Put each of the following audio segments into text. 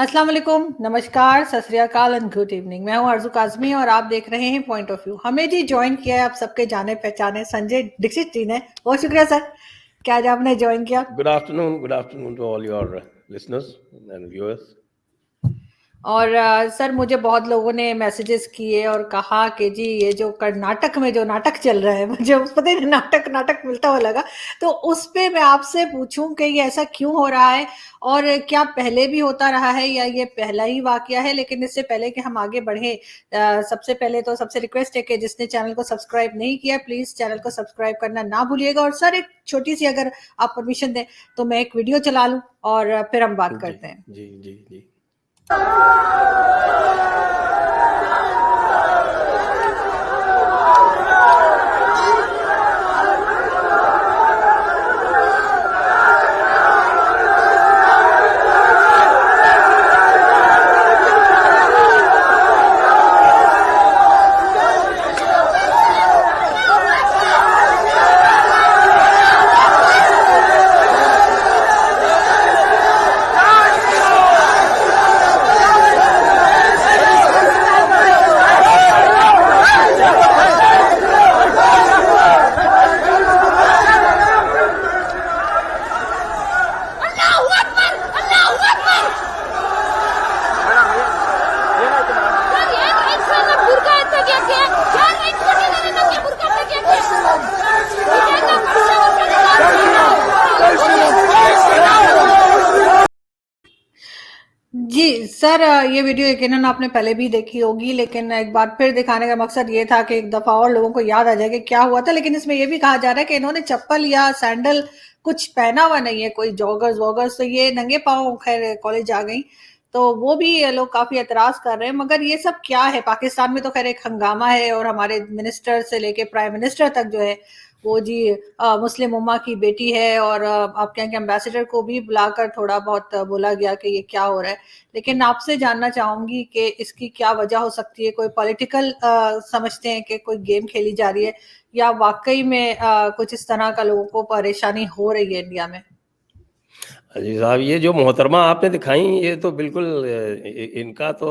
अस्सलाम वालेकुम, नमस्कार, सत श्री अकाल एंड गुड इवनिंग। मैं हूं आरज़ू काज़मी और आप देख रहे हैं पॉइंट ऑफ व्यू। हमें जी ज्वाइन किया है आप सबके जाने पहचाने संजय दीक्षित जी ने। बहुत शुक्रिया सर कि आज आपने ज्वाइन किया। Good afternoon to all your listeners and viewers. और सर मुझे बहुत लोगों ने मैसेजेस किए और कहा कि जी ये जो कर्नाटक में जो नाटक चल रहा है मुझे पता नहीं नाटक नाटक मिलता हुआ लगा। तो उस पे मैं आपसे पूछूं कि ये ऐसा क्यों हो रहा है और क्या पहले भी होता रहा है या ये पहला ही वाकया है। लेकिन इससे पहले कि हम आगे बढ़े सबसे पहले तो सबसे रिक्वेस्ट है कि जिसने चैनल को सब्सक्राइब नहीं किया प्लीज चैनल को सब्सक्राइब करना ना भूलिएगा। और सर एक छोटी सी अगर आप परमिशन दें तो मैं एक वीडियो चला लूं और फिर हम बात जी करते हैं। जी जी जी जी सर, ये वीडियो यकीनन आपने पहले भी देखी होगी लेकिन एक बार फिर दिखाने का मकसद ये था कि एक दफा और लोगों को याद आ जाए कि क्या हुआ था। लेकिन इसमें ये भी कहा जा रहा है कि इन्होंने चप्पल या सैंडल कुछ पहना हुआ नहीं है, कोई जॉगर्स वॉगर्स, तो ये नंगे पाँव खैर कॉलेज आ गई। तो वो भी ये लोग काफी एतराज कर रहे हैं। मगर ये सब क्या है? पाकिस्तान में तो खैर एक हंगामा है और हमारे मिनिस्टर से लेके प्राइम मिनिस्टर तक जो है वो जी मुस्लिम उम्मा की बेटी है। और आप कहें कि एम्बेसडर को भी बुलाकर थोड़ा बहुत बोला गया कि ये क्या हो रहा है। लेकिन आपसे जानना चाहूंगी कि इसकी क्या वजह हो सकती है? कोई पॉलिटिकल समझते हैं कि कोई गेम खेली जा रही है या वाकई में कुछ इस तरह का लोगों को परेशानी हो रही है इंडिया में? जी साहब, ये जो मोहतरमा आपने दिखाई ये तो बिल्कुल इनका तो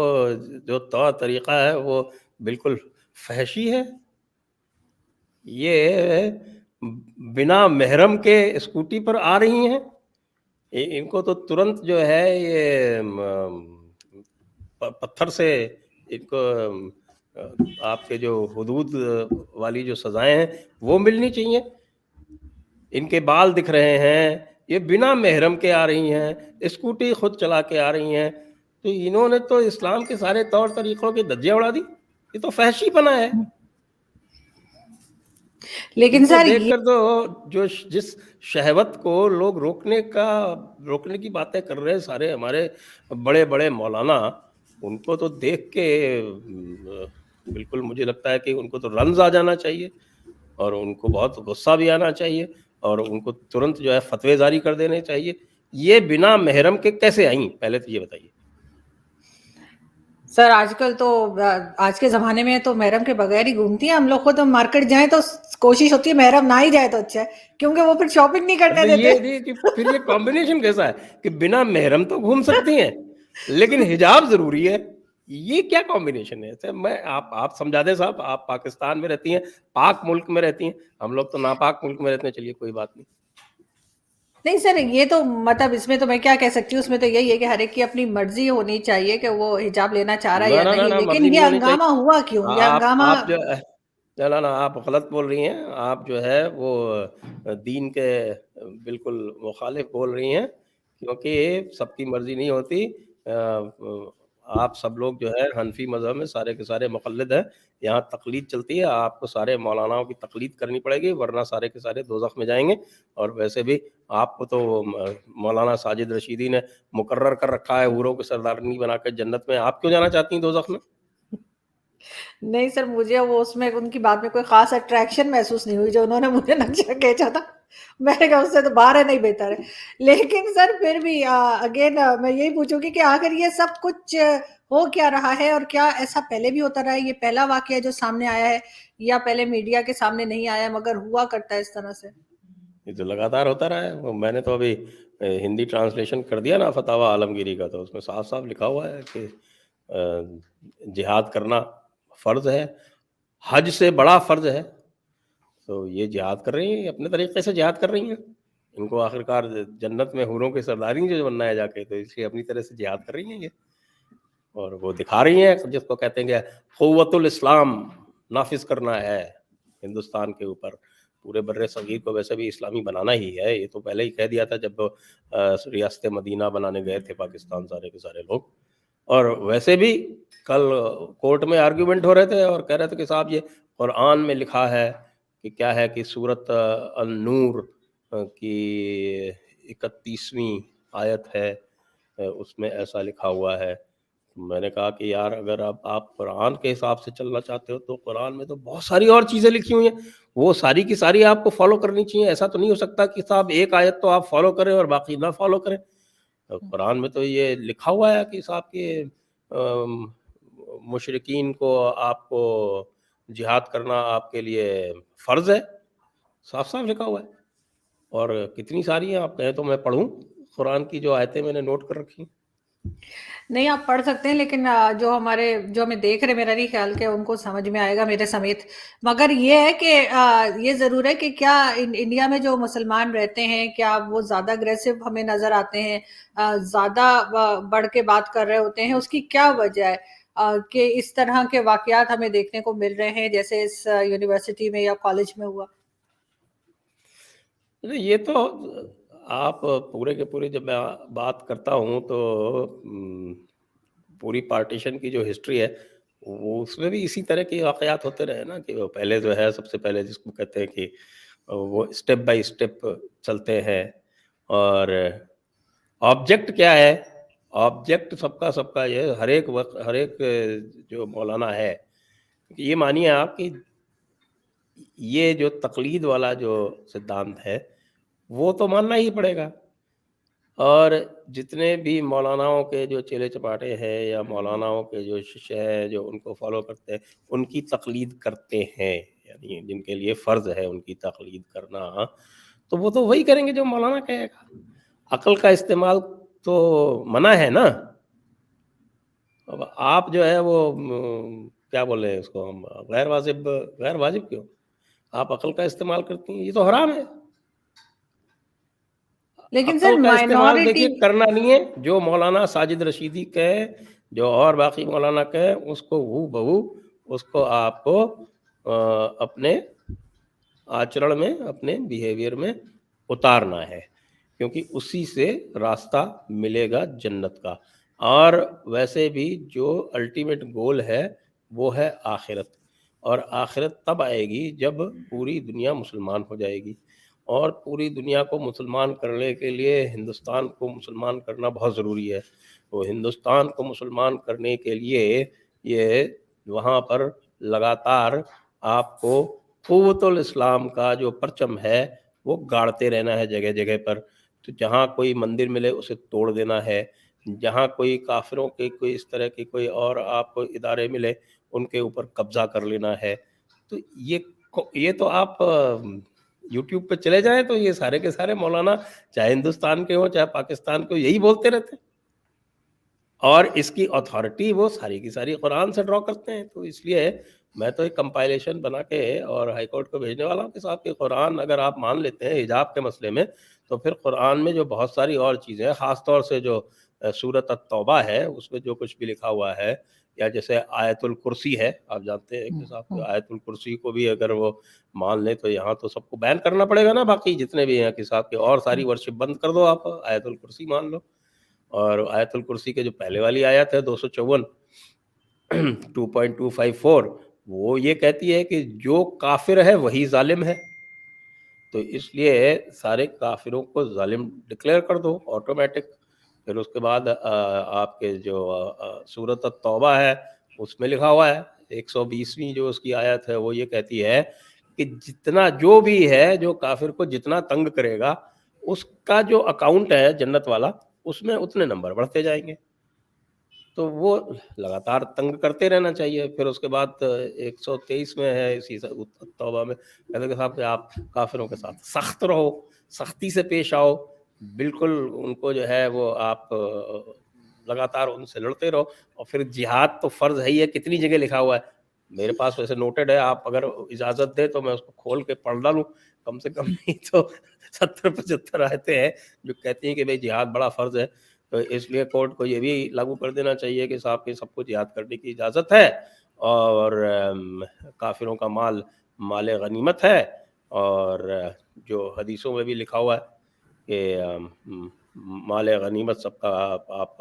जो तौर तरीका है वो बिल्कुल फहशी है। ये बिना महरम के स्कूटी पर आ रही हैं। इनको तो तुरंत जो है ये पत्थर से इनको आपके जो हुदूद वाली जो सजाएं हैं वो मिलनी चाहिए। इनके बाल दिख रहे हैं, ये बिना महरम के आ रही हैं, स्कूटी खुद चला के आ रही हैं। तो इन्होंने तो इस्लाम के सारे तौर तरीकों की धज्जियां उड़ा दी। ये तो फहशी बना है। लेकिन इनको सर ये देखकर तो जो जिस शहवत को लोग रोकने की बातें कर रहे हैं सारे हमारे बड़े बड़े मौलाना, उनको तो देख के बिल्कुल मुझे लगता है कि उनको तो रंज आ जाना चाहिए और उनको बहुत गुस्सा भी आना चाहिए और उनको तुरंत जो है फतवे जारी कर देने चाहिए। ये बिना महरम के कैसे आई, पहले तो ये बताइए। सर आजकल तो आज के ज़माने में तो महरम के बगैर ही घूमती हैं। हम लोग खुद हम मार्केट जाएँ तो कोशिश होती है महरम ना ही जाए तो अच्छा है, क्योंकि वो फिर शॉपिंग नहीं करने तो देते। ये फिर ये कॉम्बिनेशन कैसा है कि बिना महरम तो घूम सकती हैं लेकिन हिजाब जरूरी है। ये क्या कॉम्बिनेशन है? ऐसे मैं आप समझा दें साहब, आप पाकिस्तान में रहती हैं, पाक मुल्क में रहती हैं, हम लोग तो नापाक मुल्क में रहते हैं। चलिए कोई बात नहीं। नहीं सर, ये तो मतलब इसमें तो मैं क्या कह सकती हूँ, उसमें तो यही है कि हर एक की अपनी मर्जी होनी चाहिए कि वो हिजाब लेना चाह रहा है ना या ना ना नहीं। ना, लेकिन मर्जी ये नहीं होनी हंगामा चाहिए। हुआ क्यों? ये हंगामा आप जो ना ना ना, आप गलत बोल रही हैं। आप जो है वो दीन के बिल्कुल मुखालिफ बोल रही हैं, क्योंकि सबकी मर्जी नहीं होती। आप सब लोग जो है हनफी मज़हब में सारे के सारे मुक़ल्लिद हैं। यहाँ तक़लीद चलती है, आपको सारे मौलानाओं की तक़लीद करनी पड़ेगी वरना सारे के सारे दोज़ख में जाएँगे। और वैसे भी आपको तो मौलाना साजिद रशीदी ने मुकर्रर कर रखा है हूरों को सरदारनी बनाकर जन्नत में। आप क्यों जाना चाहती हैं दोज़ख में? नहीं सर, मुझे वो उसमें उनकी बात में कोई ख़ास अट्रैक्शन महसूस नहीं हुई जो उन्होंने मुझे नक्शा खींचा था। मैंने कहा उससे तो बाहर है, नहीं बेहतर है। लेकिन सर फिर भी अगेन मैं यही पूछूँगी कि आखिर ये सब कुछ हो क्या रहा है और क्या ऐसा पहले भी होता रहा है? ये पहला वाक़या जो सामने आया है या पहले मीडिया के सामने नहीं आया मगर हुआ करता है इस तरह से? ये तो लगातार होता रहा है। वो मैंने तो अभी हिंदी ट्रांसलेशन कर दिया ना फतावा आलमगीरी का, तो उसमें साफ-साफ लिखा हुआ है कि जिहाद करना फ़र्ज़ है, हज से बड़ा फ़र्ज़ है। तो ये जिहाद कर रही हैं, ये अपने तरीके से जिहाद कर रही हैं। इनको आखिरकार जन्नत में हूरों की सरदारी जो बनना है जाके, तो इसलिए अपनी तरह से जिहाद कर रही हैं ये। और वो दिखा रही हैं जिसको कहते हैं कि क़ुव्वतुल इस्लाम नाफ़िज़ करना है हिंदुस्तान के ऊपर। पूरे बर्रे-सग़ीर को वैसे भी इस्लामी बनाना ही है, ये तो पहले ही कह दिया था जब रियासत मदीना बनाने गए थे पाकिस्तान सारे के सारे लोग। और वैसे भी कल कोर्ट में आर्ग्यूमेंट हो रहे थे और कह रहे थे कि साहब ये कुरान में लिखा है कि क्या है कि सूरत अन-नूर की 31वीं आयत है, उसमें ऐसा लिखा हुआ है। मैंने कहा कि यार अगर आप कुरान के हिसाब से चलना चाहते हो तो कुरान में तो बहुत सारी और चीज़ें लिखी हुई हैं, वो सारी की सारी आपको फ़ॉलो करनी चाहिए। ऐसा तो नहीं हो सकता कि साहब एक आयत तो आप फ़ॉलो करें और बाकी ना फ़ॉलो करें। कुरान में तो ये लिखा हुआ है कि साहब कि मुशरिकीन को आपको जिहाद करना आपके लिए फ़र्ज़ है, साफ-साफ लिखा हुआ है। और कितनी सारी हैं, आप कहें तो मैं पढ़ूँ कुरान की जो आयतें मैंने नोट कर रखी हैं। नहीं, आप पढ़ सकते हैं, लेकिन जो हमें देख रहे, मेरा नहीं ख्याल कि उनको समझ में आएगा मेरे समेत। मगर ये है कि ये ज़रूर है कि क्या इंडिया में जो मुसलमान रहते हैं, क्या वो ज़्यादा अग्रेसिव हमें नज़र आते हैं, ज़्यादा बढ़ के बात कर रहे होते हैं, उसकी क्या वजह है कि इस तरह के वाक़यात हमें देखने को मिल रहे हैं, जैसे इस यूनिवर्सिटी में या कॉलेज में हुआ? नहीं, ये तो आप पूरे के पूरे जब मैं बात करता हूँ तो पूरी पार्टीशन की जो हिस्ट्री है, वो उसमें भी इसी तरह के वाक़यात होते रहे ना कि वो पहले जो है सबसे पहले जिसको कहते हैं कि वो स्टेप बाय स्टेप चलते हैं। और ऑब्जेक्ट क्या है? ऑब्जेक्ट सबका सबका ये हर एक जो मौलाना है, ये मानिए आप कि ये जो तक़लीद वाला जो सिद्धांत है, वो तो मानना ही पड़ेगा। और जितने भी मौलानाओं के जो चेले-चपाटे हैं या मौलानाओं के जो शिष्य हैं, जो उनको फ़ॉलो करते हैं, उनकी तक़लीद करते हैं, यानी जिनके लिए फ़र्ज़ है उनकी तक़लीद करना, तो वो तो वही करेंगे जो मौलाना कहेगा। अक़ल का इस्तेमाल तो मना है ना। अब आप जो है वो क्या बोले उसको हम गैर वाजिब क्यों? आप अक़ल का इस्तेमाल करती हैं, ये तो हराम है। लेकिन अक़ल सर का इस्तेमाल माइनॉरिटी। देखिए करना नहीं है, जो मौलाना साजिद रशीदी कहे, जो और बाकी मौलाना कहे, उसको हूबहू उसको आपको अपने आचरण में, अपने बिहेवियर में उतारना है, क्योंकि उसी से रास्ता मिलेगा जन्नत का। और वैसे भी जो अल्टीमेट गोल है, वो है आखिरत। और आखिरत तब आएगी जब पूरी दुनिया मुसलमान हो जाएगी। और पूरी दुनिया को मुसलमान करने के लिए हिंदुस्तान को मुसलमान करना बहुत ज़रूरी है। तो हिंदुस्तान को मुसलमान करने के लिए ये वहाँ पर लगातार आपको क़ुव्वतुल इस्लाम का जो परचम है, वो गाड़ते रहना है जगह-जगह पर। तो जहाँ कोई मंदिर मिले उसे तोड़ देना है, जहाँ कोई काफ़िरों के कोई इस तरह के कोई और आपको इदारे मिले, उनके ऊपर कब्ज़ा कर लेना है। तो ये तो आप यूट्यूब पे चले जाएँ तो ये सारे के सारे मौलाना चाहे हिंदुस्तान के हों, चाहे पाकिस्तान के हों, यही बोलते रहते हैं। और इसकी अथॉरिटी वो सारी की सारी कुरान से ड्रॉ करते हैं। तो इसलिए मैं तो एक कंपाइलेशन बना के और हाई कोर्ट को भेजने वाला हूँ कि साहब कि कुरान अगर आप मान लेते हैं हिजाब के मसले में, तो फिर कुरान में जो बहुत सारी और चीज़ें हैं, ख़ास तौर से जो सूरत अत-तौबा है, उसमें जो कुछ भी लिखा हुआ है, या जैसे आयतुल कुर्सी है, आप जानते हैं कि हुँ, साहब कि हुँ। आयतुल कुर्सी को भी अगर वो मान लें, तो यहाँ तो सबको बैन करना पड़ेगा ना, बाकी जितने भी हैं कि साहब कि और सारी वर्शिप बंद कर दो आप, आयतुल कुर्सी मान लो। और आयतुल कुर्सी के जो पहले वाली आयत है 254 2.254, वो ये कहती है कि जो काफ़िर है वही ज़ालिम है। तो इसलिए सारे काफ़िरों को ज़ालिम डिक्लेयर कर दो ऑटोमैटिक। फिर उसके बाद आपके जो सूरत अत-तौबा है, उसमें लिखा हुआ है 120वीं जो उसकी आयत है, वो ये कहती है कि जितना जो भी है, जो काफ़िर को जितना तंग करेगा, उसका जो अकाउंट है जन्नत वाला, उसमें उतने नंबर बढ़ते जाएँगे। तो वो लगातार तंग करते रहना चाहिए। फिर उसके बाद 123 में है इसी तौबा में कहते हैं कि साहब कि आप काफ़िरों के साथ सख्त रहो, सख्ती से पेश आओ, बिल्कुल उनको जो है वो आप लगातार उनसे लड़ते रहो। और फिर जिहाद तो फ़र्ज़ है ही है, कितनी जगह लिखा हुआ है। मेरे पास वैसे नोटेड है, आप अगर इजाज़त दें तो मैं उसको खोल के पढ़ डालूँ, कम से कम नहीं तो 70-75 आयतें हैं जो कहती हैं कि भई जिहाद बड़ा फ़र्ज़ है। तो इसलिए कोर्ट को ये भी लागू कर देना चाहिए कि साहब कि सबको जिहाद करने की इजाज़त है, और काफ़िरों का माल माल गनीमत है, और जो हदीसों में भी लिखा हुआ है कि माल गनीमत सबका आप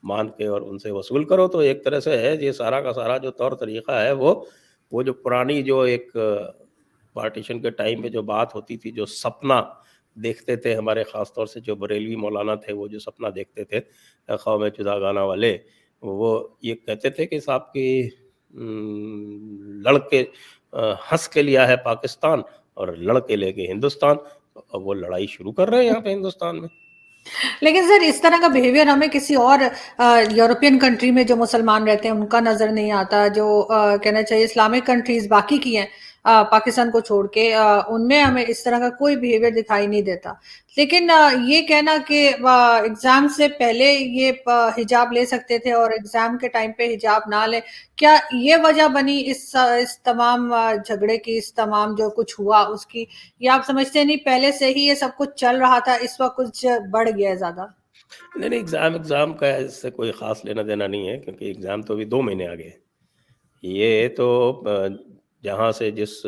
मान के और उनसे वसूल करो। तो एक तरह से है ये सारा का सारा जो तौर तरीक़ा है वो जो पुरानी जो एक पार्टीशन के टाइम पे जो बात होती थी, जो सपना देखते थे हमारे ख़ास तौर से जो बरेलवी मौलाना थे, वो जो सपना देखते थे क़ौम जुदागाना वाले, वो ये कहते थे कि साहब कि लड़के हँस के लिया है पाकिस्तान और लड़के लेके हिंदुस्तान। तो अब वो लड़ाई शुरू कर रहे हैं यहाँ पे हिंदुस्तान में। लेकिन सर इस तरह का बिहेवियर हमें किसी और यूरोपियन कंट्री में जो मुसलमान रहते हैं उनका नजर नहीं आता, जो कहना चाहिए इस्लामिक कंट्रीज बाकी की हैं पाकिस्तान को छोड़ के, उनमें हमें इस तरह का कोई बिहेवियर दिखाई नहीं देता। लेकिन ये कहना कि एग्जाम से पहले ये हिजाब ले सकते थे और एग्जाम के टाइम पे हिजाब ना ले, क्या ये वजह बनी इस तमाम झगड़े की, इस तमाम जो कुछ हुआ उसकी, या आप समझते नहीं पहले से ही ये सब कुछ चल रहा था, इस वक्त कुछ बढ़ गया है ज्यादा? नहीं, नहीं, एग्ज़ाम का इससे कोई ख़ास लेना-देना नहीं है, क्योंकि एग्ज़ाम तो अभी 2 महीने आगे है। ये तो जहाँ से जिस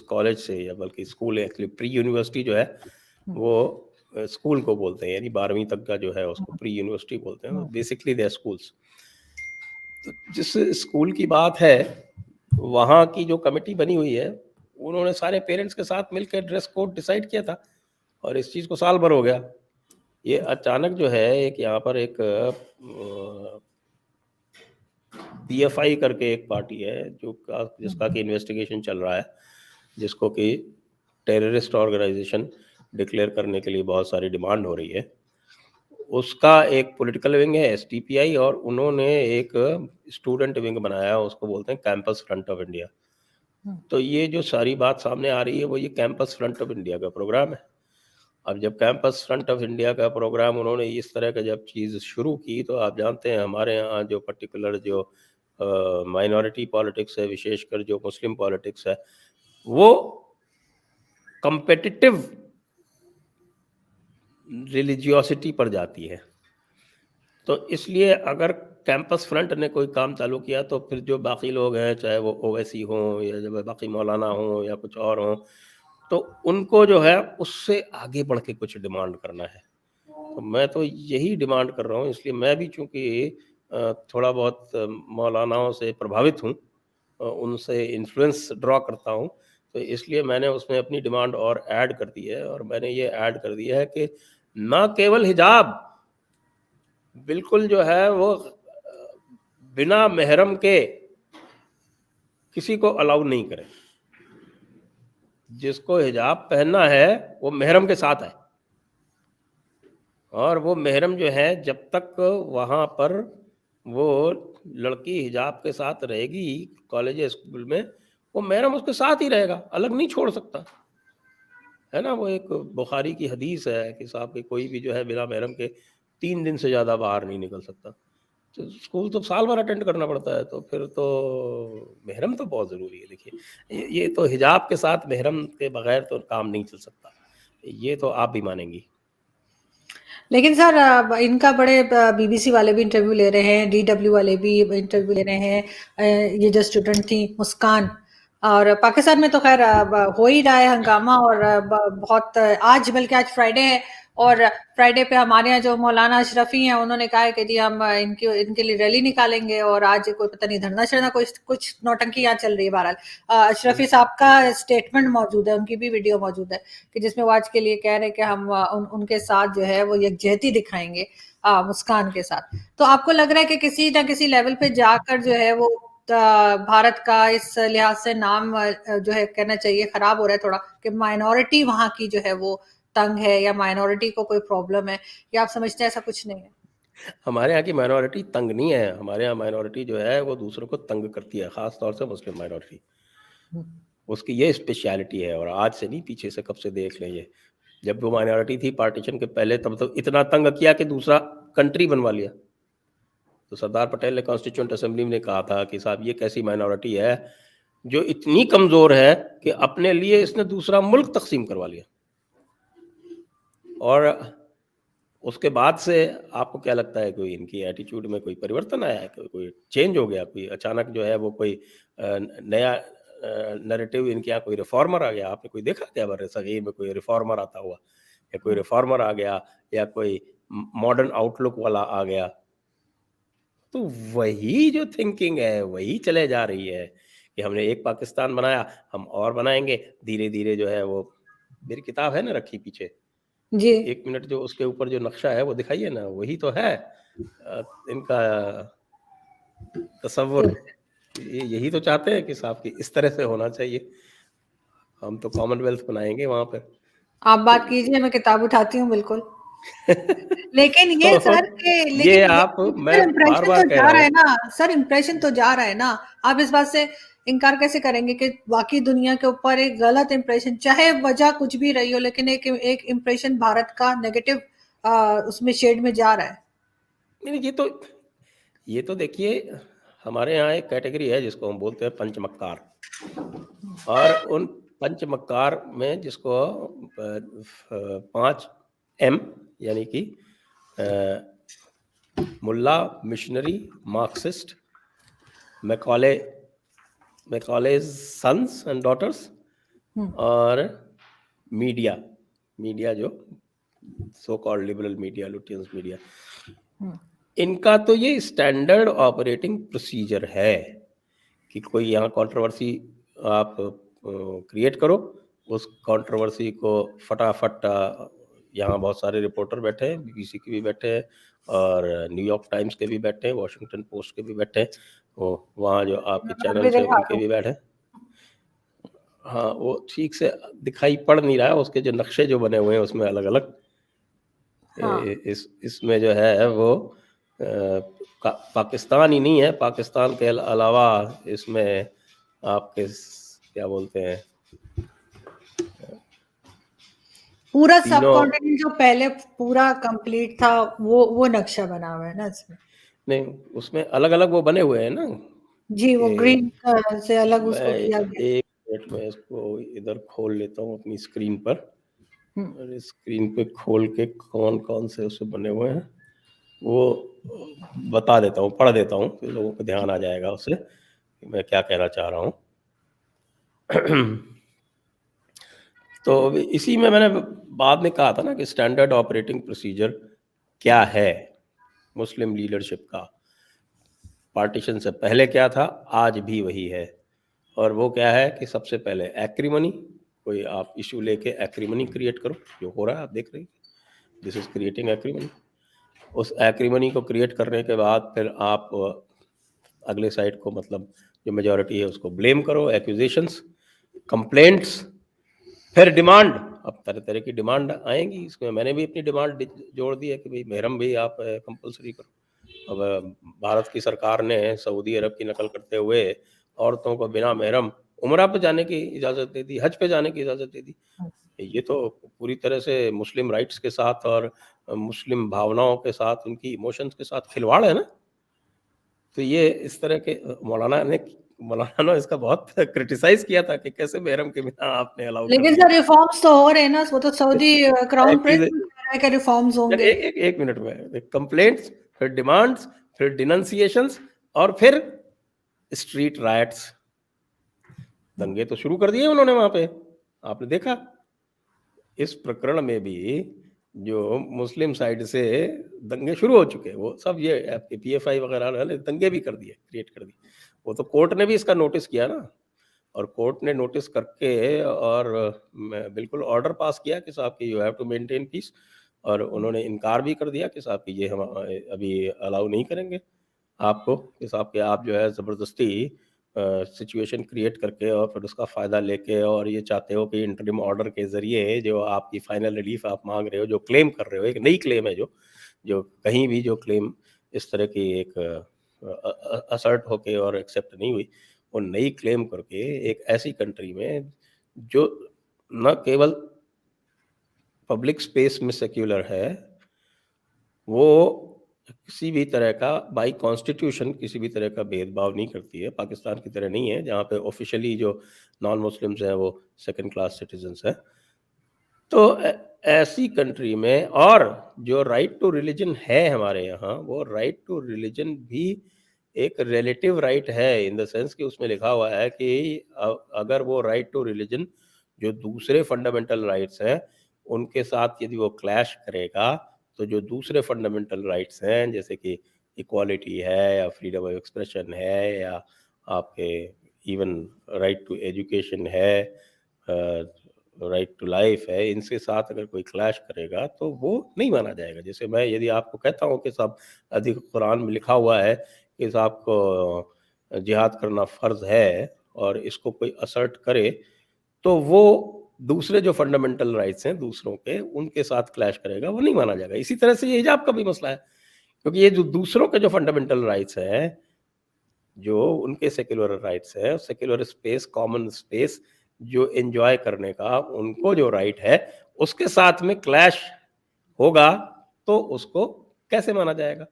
कॉलेज से, या बल्कि स्कूल है, एक्चुअली प्री यूनिवर्सिटी जो है हम्म, वो स्कूल को बोलते हैं, यानी 12वीं तक का जो है उसको हम्म, प्री यूनिवर्सिटी बोलते हैं। हम्म, बेसिकली दे आर स्कूल्स। तो जिस स्कूल की बात है, वहाँ की जो कमिटी बनी हुई है, उन्होंने सारे पेरेंट्स के साथ मिलकर ड्रेस कोड डिसाइड किया था, और इस चीज़ को साल भर हो गया। ये अचानक जो है एक यहाँ पर एक पीएफआई करके एक पार्टी है जिसका कि इन्वेस्टिगेशन चल रहा है, जिसको कि टेररिस्ट ऑर्गेनाइजेशन डिक्लेयर करने के लिए बहुत सारी डिमांड हो रही है। उसका एक पॉलिटिकल विंग है एसटीपीआई, और उन्होंने एक स्टूडेंट विंग बनाया है, उसको बोलते हैं कैंपस फ्रंट ऑफ इंडिया। हम्म, तो ये जो सारी बात सामने आ रही है वो ये कैंपस फ्रंट ऑफ इंडिया का प्रोग्राम है। अब जब कैंपस फ्रंट ऑफ इंडिया का प्रोग्राम उन्होंने इस तरह का जब चीज़ शुरू की, तो आप जानते हैं हमारे यहाँ जो पर्टिकुलर जो माइनॉरिटी पॉलिटिक्स है, विशेषकर जो मुस्लिम पॉलिटिक्स है, वो कॉम्पिटिटिव रिलीजियोसिटी पर जाती है। तो इसलिए अगर कैंपस फ्रंट ने कोई काम चालू किया, तो फिर जो बाकी लोग हैं, चाहे वो ओवैसी हों या जो बाकी मौलाना हों या कुछ और हों, तो उनको जो है उससे आगे बढ़ के कुछ डिमांड करना है। तो मैं तो यही डिमांड कर रहा हूँ, इसलिए मैं भी चूँकि थोड़ा बहुत मौलानाओं से प्रभावित हूँ, उनसे इन्फ्लुएंस ड्रॉ करता हूँ, तो इसलिए मैंने उसमें अपनी डिमांड और ऐड कर दी है, और मैंने ये ऐड कर दिया है कि ना केवल हिजाब, बिल्कुल जो है वो बिना महरम के किसी को अलाउ नहीं करें। जिसको हिजाब पहनना है वो महरम के साथ है, और वो महरम जो है जब तक वहाँ पर वो लड़की हिजाब के साथ रहेगी कॉलेज या स्कूल में, वो महरम उसके साथ ही रहेगा, अलग नहीं छोड़ सकता। है ना? वो एक बुखारी की हदीस है कि साहब कि कोई भी जो है बिना महरम के 3 दिन से ज़्यादा बाहर नहीं निकल सकता। तो स्कूल तो साल भर अटेंड करना पड़ता है, तो फिर तो महरम तो बहुत ज़रूरी है। देखिए, ये तो हिजाब के साथ महरम के बगैर तो काम नहीं चल सकता। ये तो आप भी मानेंगी। लेकिन सर इनका बड़े बीबीसी वाले भी इंटरव्यू ले रहे हैं, डीडब्ल्यू वाले भी इंटरव्यू ले रहे हैं। ये जो स्टूडेंट थी मुस्कान, और पाकिस्तान में तो खैर हो ही रहा है हंगामा, और बहुत आज, बल्कि आज फ्राइडे है, और फ्राइडे पे हमारे यहाँ जो मौलाना अशरफी हैं उन्होंने कहा है कि जी हम इनके इनके लिए रैली निकालेंगे, और आज कोई पता नहीं धरना शरना कुछ कुछ नौटंकी यहाँ चल रही है। बहरहाल अशरफी साहब का स्टेटमेंट मौजूद है, उनकी भी वीडियो मौजूद है, कि जिसमें वो आज के लिए कह रहे हैं कि हम उनके साथ जो है वो यकजहती दिखाएंगे मुस्कान के साथ। तो आपको लग रहा है कि किसी ना किसी लेवल पे जाकर जो है वो भारत का इस लिहाज से नाम जो है कहना चाहिए खराब हो रहा है थोड़ा, कि माइनॉरिटी वहां की जो है वो तंग है, या माइनॉरिटी को कोई प्रॉब्लम है, या आप समझते हैं ऐसा कुछ नहीं है? हमारे यहाँ की माइनॉरिटी तंग नहीं है, हमारे यहाँ माइनॉरिटी जो है वो दूसरों को तंग करती है, ख़ास तौर से मुस्लिम माइनॉरिटी। उसकी ये स्पेशलिटी है, और आज से नहीं, पीछे से कब से देख लें ये। जब वो माइनॉरिटी थी पार्टीशन के पहले, तब तो इतना तंग किया कि दूसरा कंट्री बनवा लिया। तो सरदार पटेल ने कॉन्स्टिट्यूएंट असेंबली में कहा था कि साहब ये कैसी माइनॉरिटी है जो इतनी कमज़ोर है कि अपने लिए इसने दूसरा मुल्क तकसीम करवा लिया। और उसके बाद से आपको क्या लगता है, कोई इनकी एटीट्यूड में कोई परिवर्तन आया है, कोई चेंज हो गया, कोई अचानक जो है वो कोई नया नैरेटिव इनके यहाँ कोई रिफॉर्मर आ गया? आपने कोई देखा क्या बरसगीर में कोई रिफॉर्मर आता हुआ, या कोई रिफॉर्मर आ गया, या कोई मॉडर्न आउटलुक वाला आ गया? तो वही जो थिंकिंग है वही चले जा रही है कि हमने एक पाकिस्तान बनाया, हम और बनाएंगे धीरे धीरे जो है वो। मेरी किताब है ना रखी पीछे, जी। 1 मिनट जो उसके ऊपर जो नक्शा है वो दिखाइए ना, वही तो है इनका तसव्वुर। ये यही तो चाहते हैं कि साहब कि इस तरह से होना चाहिए, हम तो कॉमनवेल्थ बनाएंगे वहाँ पर। आप तो बात कीजिए, मैं किताब उठाती हूँ बिल्कुल। लेकिन ये तो सर के ये लेकिन ये आप, मैं सर बार इम्प्रेशन बार तो कह जा रहा रहा हूँ। है ना, सर इम्प्रेशन तो जा रहा है ना। आप इस बात से इनकार कैसे करेंगे कि बाकी दुनिया के ऊपर एक गलत इम्प्रेशन, चाहे वजह कुछ भी रही हो, लेकिन एक इम्प्रेशन भारत का नेगेटिव उसमें शेड में जा रहा है। नहीं, ये तो देखिए, हमारे यहाँ एक कैटेगरी है जिसको हम बोलते हैं पंचमक्कार। और उन पंचमक्कार में जिसको 5 M यानी कि मुल्ला, missionary, Marxist, Macaulay Macaulay's sons and daughters, और मीडिया मीडिया जो so called liberal media, Lutyens media, इनका तो ये स्टैंडर्ड ऑपरेटिंग प्रोसीजर है कि कोई यहाँ कंट्रोवर्सी आप क्रिएट करो, उस कंट्रोवर्सी को फटाफट यहाँ बहुत सारे रिपोर्टर बैठे हैं, BBC के भी बैठे हैं, और न्यूयॉर्क टाइम्स के भी बैठे हैं, वॉशिंगटन पोस्ट के भी बैठे हैं, वो वहाँ जो आपके मैं भी चैनल्स हैं देखा उनके हूँ। भी बैठे हैं। हाँ, वो ठीक से दिखाई पड़ नहीं रहा है, उसके जो नक्शे जो बने हुए हैं उसमें अलग अलग हाँ। इसमें जो है वो पाकिस्तान ही नहीं है, पाकिस्तान के अलावा इसमें आपके क्या बोलते हैं, पूरा सब तीनों। कॉन्टिनेंट जो पहले पूरा कंप्लीट था, वो नक्शा बना हुआ है ना इसमें। नहीं, उसमें अलग अलग वो बने हुए हैं ना जी, वो कि ग्रीन से अलग मैं उसको किया गया। 1 मिनट में इसको इधर खोल लेता हूँ अपनी स्क्रीन पर, हम्म। और स्क्रीन पे खोल के कौन कौन से उससे बने हुए हैं वो बता देता हूँ, पढ़ देता हूँ, फिर लोगों को ध्यान आ जाएगा उससे कि मैं क्या कहना चाह रहा हूँ। तो इसी में मैंने बाद में कहा था ना कि स्टैंडर्ड ऑपरेटिंग प्रोसीजर क्या है मुस्लिम लीडरशिप का, पार्टीशन से पहले क्या था, आज भी वही है। और वो क्या है कि सबसे पहले एक्रीमनी, कोई आप इशू लेके एक्रीमनी क्रिएट करो, जो हो रहा है आप देख रहे हैं, दिस इज क्रिएटिंग एक्रीमनी। उस एक्रीमनी को क्रिएट करने के बाद फिर आप अगले साइड को, मतलब जो मेजॉरिटी है उसको ब्लेम करो, एक्यूजेशंस, कंप्लेंट्स, फिर डिमांड। अब तरह तरह की डिमांड आएंगी इसमें, मैंने भी अपनी डिमांड जोड़ दी है कि भाई मेहरम भी आप कंपलसरी करो। अब भारत की सरकार ने सऊदी अरब की नकल करते हुए औरतों को बिना मेहरम उम्रा पे जाने की इजाज़त दे दी, हज पे जाने की इजाज़त दे दी। ये तो पूरी तरह से मुस्लिम राइट्स के साथ और मुस्लिम भावनाओं के साथ, उनकी इमोशंस के साथ खिलवाड़ है ना। तो ये इस तरह के मौलाना ने इसका बहुत क्रिटिसाइज किया था कि कैसे मेहरम के बिना आपने अलाउ कर लेकिन दिया। सर रिफॉर्म्स तो हो रहे हैं ना, वो तो सऊदी क्राउन प्रिंस भी कह रहा है कि रिफॉर्म्स होंगे। एक मिनट में, कंप्लेंट्स, फिर डिमांड्स, फिर डिनंसिएशंस, और फिर स्ट्रीट राइट्स, दंगे तो शुरू कर दिए उन्होंने वहां पे, आपने देखा। इस प्रकरण में भी जो मुस्लिम साइड से दंगे शुरू हो चुके हैं, वो सब ये आपके PFI वगैरह ने दंगे भी कर दिए, क्रिएट कर दिए। वो तो कोर्ट ने भी इसका नोटिस किया ना, और कोर्ट ने नोटिस करके और बिल्कुल ऑर्डर पास किया कि साहब कि you have to maintain peace, और उन्होंने इनकार भी कर दिया कि साहब कि ये हम अभी अलाउ नहीं करेंगे आपको, कि साहब कि आप जो है ज़बरदस्ती सिचुएशन क्रिएट करके और फिर उसका फ़ायदा लेके, और ये चाहते हो कि इंटरिम ऑर्डर के ज़रिए जो आपकी फ़ाइनल रिलीफ आप मांग रहे हो, जो क्लेम कर रहे हो, एक नई क्लेम है जो जो कहीं भी जो क्लेम इस तरह की एक असर्ट होके और एक्सेप्ट नहीं हुई, वो नई क्लेम करके एक ऐसी कंट्री में जो न केवल पब्लिक स्पेस में सेक्युलर है, वो किसी भी तरह का बाय कॉन्स्टिट्यूशन किसी भी तरह का भेदभाव नहीं करती है। पाकिस्तान की तरह नहीं है, जहाँ पे ऑफ़िशियली जो नॉन मुस्लिम्स हैं, वो सेकंड क्लास सिटिज़न्स हैं। तो ऐसी कंट्री में और जो राइट टू रिलीजन है हमारे यहाँ, वो राइट टू रिलीजन भी एक रिलेटिव राइट है, इन द सेंस कि उसमें लिखा हुआ है कि अगर वो राइट टू रिलीजन जो दूसरे फंडामेंटल राइट्स हैं, उनके साथ यदि वो क्लैश करेगा, तो जो दूसरे फंडामेंटल राइट्स हैं, जैसे कि इक्वालिटी है या फ्रीडम ऑफ एक्सप्रेशन है या आपके इवन राइट टू एजुकेशन है, राइट टू लाइफ है, इनके साथ अगर कोई क्लैश करेगा तो वो नहीं माना जाएगा। जैसे मैं यदि आपको कहता हूँ कि साहब अधिक कुरान में लिखा हुआ है कि साहब को जिहाद करना फ़र्ज़ है और इसको कोई असर्ट करे, तो वो दूसरे जो फंडामेंटल राइट्स हैं दूसरों के, उनके साथ क्लैश करेगा, वो नहीं माना जाएगा। इसी तरह से ये हिजाब का भी मसला है, क्योंकि ये जो दूसरों के जो फंडामेंटल राइट्स हैं, जो उनके सेक्युलर राइट्स हैं, सेक्युलर स्पेस, कॉमन स्पेस जो एन्जॉय करने का उनको जो राइट है, उसके साथ में क्लैश होगा, तो उसको कैसे माना जाएगा?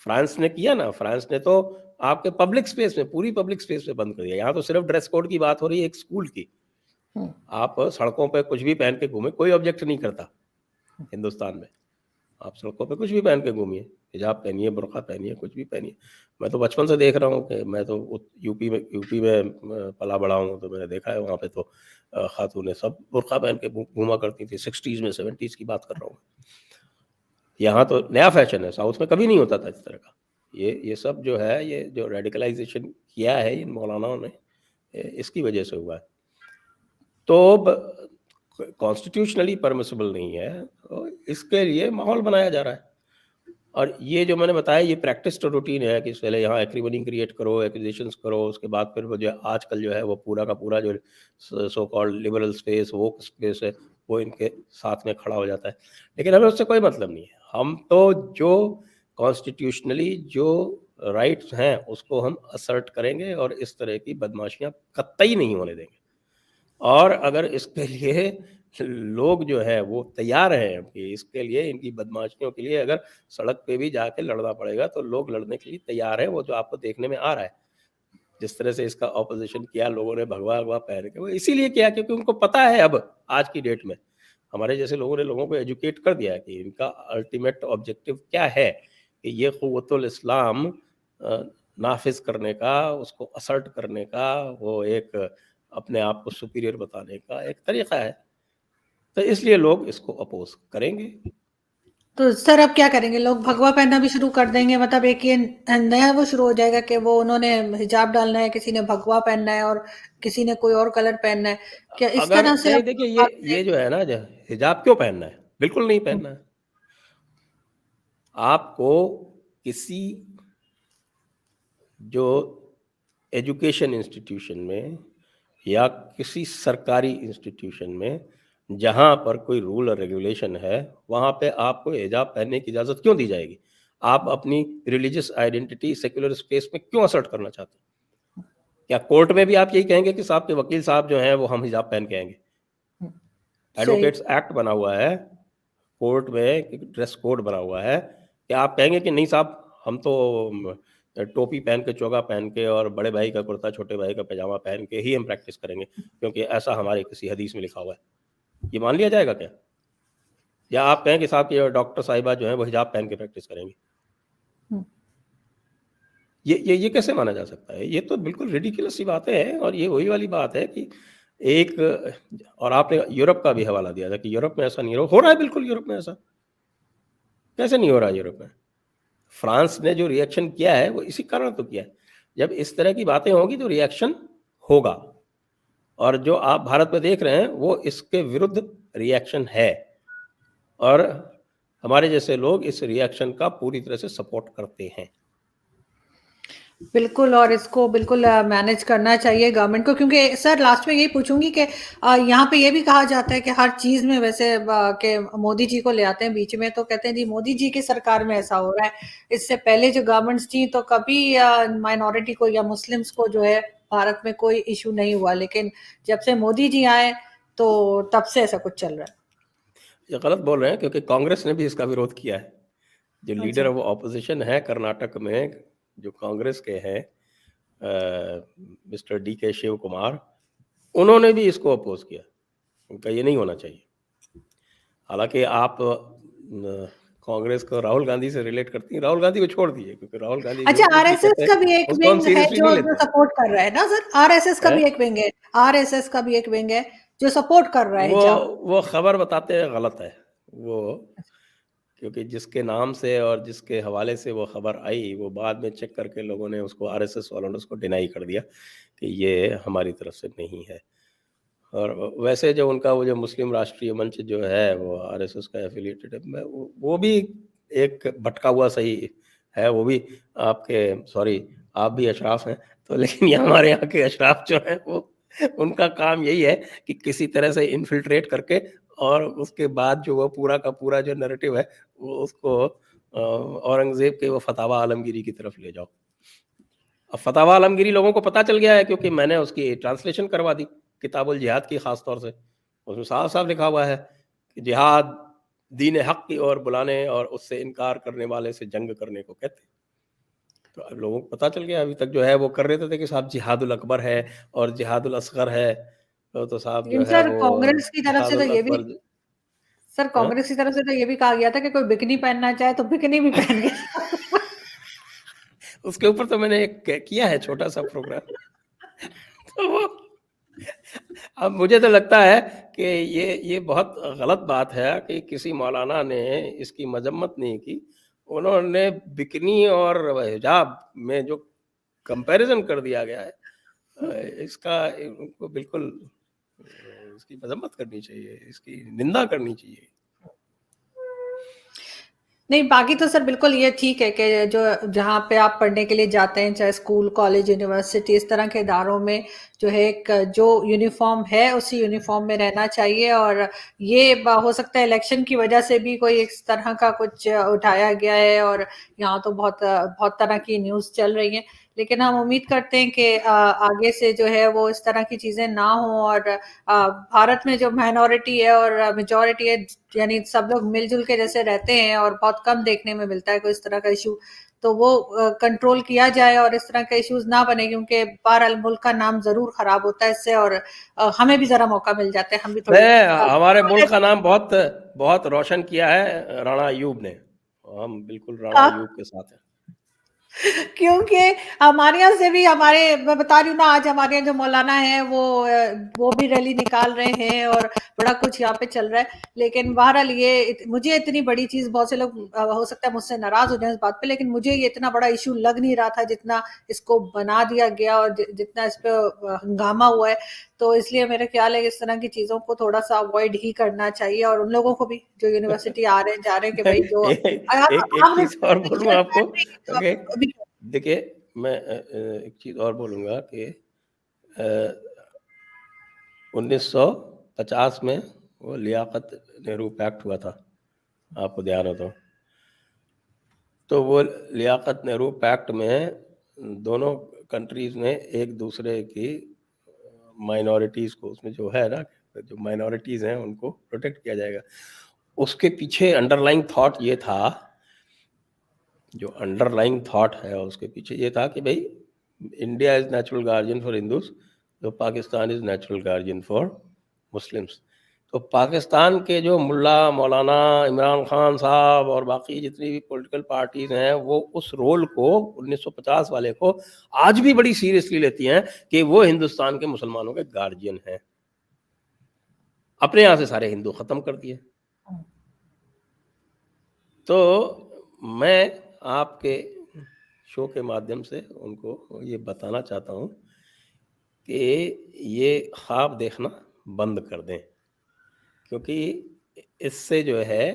फ्रांस ने किया ना, फ्रांस ने तो आपके पब्लिक स्पेस में, पूरी पब्लिक स्पेस में बंद कर दिया। यहाँ तो सिर्फ ड्रेस कोड की बात हो रही है एक स्कूल की। हुँ। आप सड़कों पे कुछ भी पहन के घूमें, कोई ऑब्जेक्ट नहीं करता हिंदुस्तान में। आप सड़कों पे कुछ भी पहन के घूमिए, हिजाब पहनिए, बुर्का पहनिए, कुछ भी पहनिए। मैं तो बचपन से देख रहा हूँ कि मैं तो यूपी में पला-बड़ा हूँ, तो मैंने देखा है वहाँ पे तो खातूनें सब बुर्का पहन के घूमा करती थी, 60s में, 70s की बात कर रहा हूँ। यहाँ तो नया फैशन है, साउथ में कभी नहीं होता था इस तरह का। ये सब जो है, ये जो रेडिकलाइज़ेशन किया है इन मौलानाओं ने, इसकी वजह से हुआ है। तो ब कॉन्स्टिट्यूशनली परमिसिबल नहीं है, तो इसके लिए माहौल बनाया जा रहा है। और ये जो मैंने बताया, ये प्रैक्टिस्ड रूटीन है कि पहले यहाँ एक्रिमनी क्रिएट करो, एक्विजिशंस करो, उसके बाद फिर वो जो आजकल जो है वो पूरा का पूरा जो सो कॉल्ड लिबरल स्पेस, वोक स्पेस है, वो इनके साथ में खड़ा हो जाता है। लेकिन हमें उससे कोई मतलब नहीं है। हम तो जो कॉन्स्टिट्यूशनली जो राइट्स हैं, उसको हम असर्ट करेंगे और इस तरह की बदमाशियाँ कतई नहीं होने देंगे। और अगर इसके लिए लोग जो है वो तैयार हैं कि इसके लिए, इनकी बदमाशियों के लिए अगर सड़क पे भी जाके लड़ना पड़ेगा, तो लोग लड़ने के लिए तैयार हैं, वो जो आपको देखने में आ रहा है। जिस तरह से इसका ऑपोज़िशन किया लोगों ने भगवा-वगवा पहन के, वो इसीलिए किया क्योंकि उनको पता है अब आज की डेट में, हमारे जैसे लोगों ने लोगों को एजुकेट कर दिया है कि इनका अल्टीमेट ऑब्जेक्टिव क्या है, कि ये क़ुव्वतुल इस्लाम नाफ़िज़ करने का, उसको असर्ट करने का, वो एक अपने आप को सुपीरियर बताने का एक तरीक़ा है। तो इसलिए लोग इसको अपोज़ करेंगे। तो सर अब क्या करेंगे? लोग भगवा पहनना भी शुरू कर देंगे, मतलब एक ये नया वो शुरू हो जाएगा कि वो उन्होंने हिजाब डालना है, किसी ने भगवा पहनना है और किसी ने कोई और कलर पहनना है। क्या इस अगर तरह से नहीं, अब देखिए बातें? ये जो है ना, ज हिजाब क्यों पहनना है? बिल्कुल नहीं हुँ, पहनना है। आपको किसी जो एजुकेशन इंस्टीट्यूशन में या किसी सरकारी इंस्टीट्यूशन में जहाँ पर कोई रूल और रेगुलेशन है, वहाँ पे आपको हिजाब पहनने की इजाज़त क्यों दी जाएगी? आप अपनी रिलीजियस आइडेंटिटी सेक्युलर स्पेस में क्यों असर्ट करना चाहते हैं? क्या कोर्ट में भी आप यही कहेंगे कि साहब के वकील साहब जो हैं वो हम हिजाब पहन के आएँगे? हुँ, सही। एडवोकेट्स एक्ट बना हुआ है, कोर्ट में एक ड्रेस कोड बना हुआ है, क्या आप कहेंगे कि नहीं साहब हम तो टोपी पहन के, चोगा पहन के और बड़े भाई का कुर्ता, छोटे भाई का पैजामा पहन के ही हम प्रैक्टिस करेंगे, क्योंकि ऐसा हमारे किसी हदीस में लिखा हुआ है। ये मान लिया जाएगा क्या? या आप कहें कि साहब कि डॉक्टर साहिबा जो हैं वो हिजाब पहन के प्रैक्टिस करेंगी? हुँ, ये कैसे माना जा सकता है? ये तो बिल्कुल रिडिकुलस सी बातें हैं और ये वही वाली बात है कि एक, और आपने यूरोप का भी हवाला दिया था कि यूरोप में ऐसा नहीं हो रहा है, बिल्कुल यूरोप में ऐसा। कैसे नहीं हो रहा है यूरोप में? फ्रांस ने जो रिएक्शन किया है वो इसी कारण तो किया है। जब इस तरह की बातें होंगी तो रिएक्शन होगा, और जो आप भारत में देख रहे हैं वो इसके विरुद्ध रिएक्शन है, और हमारे जैसे लोग इस रिएक्शन का पूरी तरह से सपोर्ट करते हैं। बिल्कुल, और इसको बिल्कुल मैनेज करना चाहिए गवर्नमेंट को, क्योंकि सर लास्ट में यही पूछूँगी कि यहाँ पे ये भी कहा जाता है कि हर चीज़ में वैसे कि मोदी जी को ले आते हैं बीच में, तो कहते हैं जी मोदी जी की सरकार में ऐसा हो रहा है। इससे पहले जो गवर्नमेंट्स थी तो कभी माइनॉरिटी को या मुस्लिम्स को जो है भारत में कोई इश्यू नहीं हुआ, लेकिन जब से मोदी जी आए तो तब से ऐसा कुछ चल रहा है। ये गलत बोल रहे हैं क्योंकि कांग्रेस ने भी इसका विरोध किया है। जो लीडर अच्छा। ऑफ ऑपोजिशन है कर्नाटक में, जो कांग्रेस के हैं, मिस्टर डी के शिव कुमार, उन्होंने भी इसको अपोज किया। उनका ये नहीं होना चाहिए। हालांकि आप कांग्रेस को राहुल गांधी से रिलेट करती हैं, राहुल गांधी को छोड़ दीजिए क्योंकि राहुल गांधी अच्छा, जो कुछ भी आरएसएस कहते का हैं भी एक उसको हम विंग है सीरियसली जो नहीं जो लेते सपोर्ट कर रहा है ना सर, आरएसएस का हैं। भी एक विंग है, आरएसएस का भी एक विंग है जो सपोर्ट कर रहा है वो हिजाब। वो खबर बताते हैं गलत है वो, क्योंकि जिसके नाम से और जिसके हवाले से वो खबर आई, वो बाद में चेक करके लोगों ने उसको, आरएसएस वालों ने उसको डिनाई कर दिया कि ये हमारी तरफ से नहीं है। और वैसे जो उनका वो जो मुस्लिम राष्ट्रीय मंच जो है वो आरएसएस का एफिलिएटेड है, वो भी एक भटका हुआ सही है। वो भी आपके, सॉरी, आप भी अशराफ हैं तो, लेकिन ये हमारे यहाँ के अशराफ जो हैं वो, उनका काम यही है कि किसी तरह से इन्फिल्ट्रेट करके, और उसके बाद जो वो पूरा का पूरा जो नैरेटिव है वो उसको औरंगज़ेब के वो फतावा आलमगीरी की तरफ ले जाओ। अब फतावा आलमगीरी लोगों को पता चल गया है क्योंकि मैंने उसकी ट्रांसलेशन करवा दी, किताबुल जिहाद की ख़ास तौर से। उसमें साफ-साफ लिखा हुआ है कि जिहाद दीन हक़ की ओर बुलाने और उससे इनकार करने वाले से जंग करने को कहते हैं। तो अब लोगों को पता चल गया। अभी तक जो है वो कर रहे थे कि साहब जिहादुल अकबर है और जिहादुल असग़र है, तो साहब जो लेकिन है सर वो कांग्रेस की तरफ से तो जिहादुल ये भी, अकबर। सर हाँ? कांग्रेस की तरफ से तो ये भी कहा गया था कि कोई बिकनी पहनना चाहे तो बिकनी भी पहन के उसके ऊपर तो मैंने एक किया है छोटा-सा प्रोग्राम। तो वो, अब मुझे तो लगता है कि ये बहुत गलत बात है कि किसी मौलाना ने इसकी मजम्मत नहीं की। उन्होंने बिकनी और हिजाब में जो कंपैरिज़न कर दिया गया है, इसका उनको बिल्कुल इसकी मजम्मत करनी चाहिए, इसकी निंदा करनी चाहिए। नहीं, बाकी तो सर बिल्कुल ये ठीक है कि जो जहाँ पे आप पढ़ने के लिए जाते हैं, चाहे स्कूल, कॉलेज, यूनिवर्सिटी, इस तरह के इदारों में जो है एक जो यूनिफ़ॉर्म है, उसी यूनिफ़ॉर्म में रहना चाहिए। और ये हो सकता है इलेक्शन की वजह से भी कोई इस तरह का कुछ उठाया गया है, और यहाँ तो बहुत बहुत तरह की न्यूज़ चल रही हैं। लेकिन हम उम्मीद करते हैं कि आगे से जो है वो इस तरह की चीज़ें ना हों, और भारत में जो माइनॉरिटी है और मेजॉरिटी है, यानी सब लोग मिलजुल के जैसे रहते हैं, और बहुत कम देखने में मिलता है कोई इस तरह का इशू, तो वो कंट्रोल किया जाए और इस तरह के इश्यूज ना बने, क्योंकि बहरहाल मुल्क का नाम जरूर खराब होता है इससे, और हमें भी जरा मौका मिल जाता है, हम भी थोड़े नहीं, हमारे मुल्क का नाम बहुत बहुत रोशन किया है राणा अय्यूब ने। हम बिल्कुल राणा अय्यूब के साथ हैं। क्योंकि हमारे यहाँ से भी, हमारे, मैं बता रही हूँ ना, आज हमारे यहाँ जो मौलाना है वो भी रैली निकाल रहे हैं और बड़ा कुछ यहाँ पे चल रहा है। लेकिन बहरहाल ये मुझे इतनी बड़ी चीज, बहुत से लोग हो सकता है मुझसे नाराज हो जाए इस बात पे, लेकिन मुझे ये इतना बड़ा इशू लग नहीं रहा था जितना इसको बना दिया गया और जितना इस पे हंगामा हुआ है। तो इसलिए मेरा ख्याल है कि इस तरह की चीजों को थोड़ा सा अवॉइड ही करना चाहिए, और उन लोगों को भी जो यूनिवर्सिटी आ रहे हैं, जा रहे हैं, कि भाई जो एक आम चीज़ और बोलूँगा आपको, तो ओके, अभी देखिए, मैं एक चीज़ और बोलूँगा कि अ, 1950 में वो लियाकत नेहरू पैक्ट हुआ था, आपको ध्यान हो तो वो लियाकत नेहरू पैक्ट में दोनों कंट्रीज़ ने एक दूसरे की माइनॉरिटीज़ को, उसमें जो है ना, जो माइनॉरिटीज़ हैं उनको प्रोटेक्ट किया जाएगा। उसके पीछे अंडरलाइंग थॉट ये था, जो अंडरलाइंग थॉट है उसके पीछे ये था कि भाई India is natural guardian for Hindus, तो Pakistan is natural guardian for Muslims. तो पाकिस्तान के जो मुल्ला मौलाना इमरान खान साहब और बाकी जितनी भी पॉलिटिकल पार्टीज़ हैं, वो उस रोल को 1950 वाले को आज भी बड़ी सीरियसली लेती हैं कि वो हिंदुस्तान के मुसलमानों के गार्जियन हैं। अपने यहाँ से सारे हिंदू ख़त्म कर दिए। तो मैं आपके शो के माध्यम से उनको ये बताना चाहता हूँ कि ये ख्वाब देखना बंद कर दें, क्योंकि इससे जो है,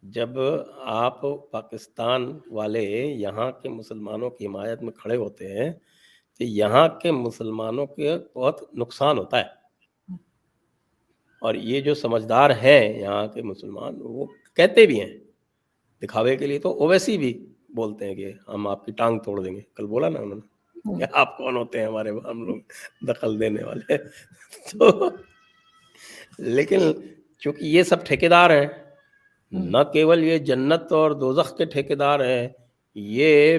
जब आप पाकिस्तान वाले यहाँ के मुसलमानों की हिमायत में खड़े होते हैं, तो यहाँ के मुसलमानों के बहुत नुकसान होता है। और ये जो समझदार हैं यहाँ के मुसलमान, वो कहते भी हैं दिखावे के लिए, तो ओवैसी भी बोलते हैं कि हम आपकी टांग तोड़ देंगे। कल बोला ना उन्होंने कि आप कौन होते हैं हम लोग दखल देने वाले। तो लेकिन क्योंकि ये सब ठेकेदार हैं, हम्म, न केवल ये जन्नत और दोज़ख के ठेकेदार हैं, ये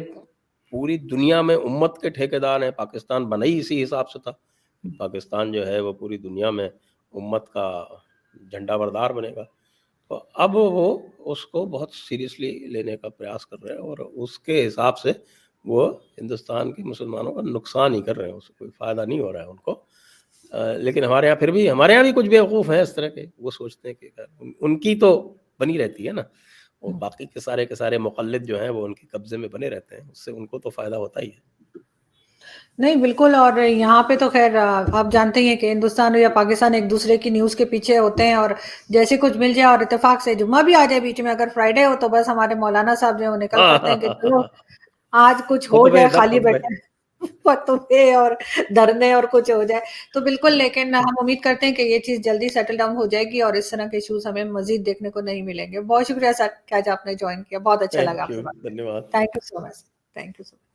पूरी दुनिया में उम्मत के ठेकेदार हैं। पाकिस्तान बना ही इसी हिसाब से था कि पाकिस्तान जो है वो पूरी दुनिया में उम्मत का झंडा बरदार बनेगा। तो अब वो उसको बहुत सीरियसली लेने का प्रयास कर रहे हैं और उसके हिसाब से वो हिंदुस्तान के मुसलमानों का नुकसान ही कर रहे हैं, उससे कोई फ़ायदा नहीं हो रहा है उनको। लेकिन हमारे यहाँ फिर भी हमारे यहाँ भी कुछ बेवकूफ़ हैं इस तरह के, वो सोचते हैं कि उनकी तो बनी रहती है ना, और हम्म। बाकी के सारे मुक़ल्लिद जो हैं वो उनके कब्ज़े में बने रहते हैं, उससे उनको तो फ़ायदा होता ही है। नहीं, बिल्कुल। और यहाँ पे तो ख़ैर आप जानते ही हैं कि हिंदुस्तान या पाकिस्तान एक-दूसरे की न्यूज़ के पीछे होते हैं, और जैसे कुछ मिल जाए और इत्तेफ़ाक से जुम्मा भी आ जाए बीच में, अगर फ्राइडे हो तो बस हमारे मौलाना साहब जो हैं वो निकल हाँ, पड़ते हाँ, हैं कि हाँ, चलो हाँ। आज कुछ हो खुतबे जाए, दर खाली खुतबे। बैठे फ़तवे और धरने और कुछ हो जाए। तो बिल्कुल, लेकिन हम उम्मीद करते हैं कि ये चीज़ जल्दी सेटल डाउन हो जाएगी और इस तरह के इश्यूज़ हमें मज़ीद देखने को नहीं मिलेंगे। बहुत शुक्रिया सर कि आज आपने जॉइन किया, बहुत अच्छा लगा थैंक यू, आपसे बात करके। धन्यवाद। Thank you so much. Thank you so much.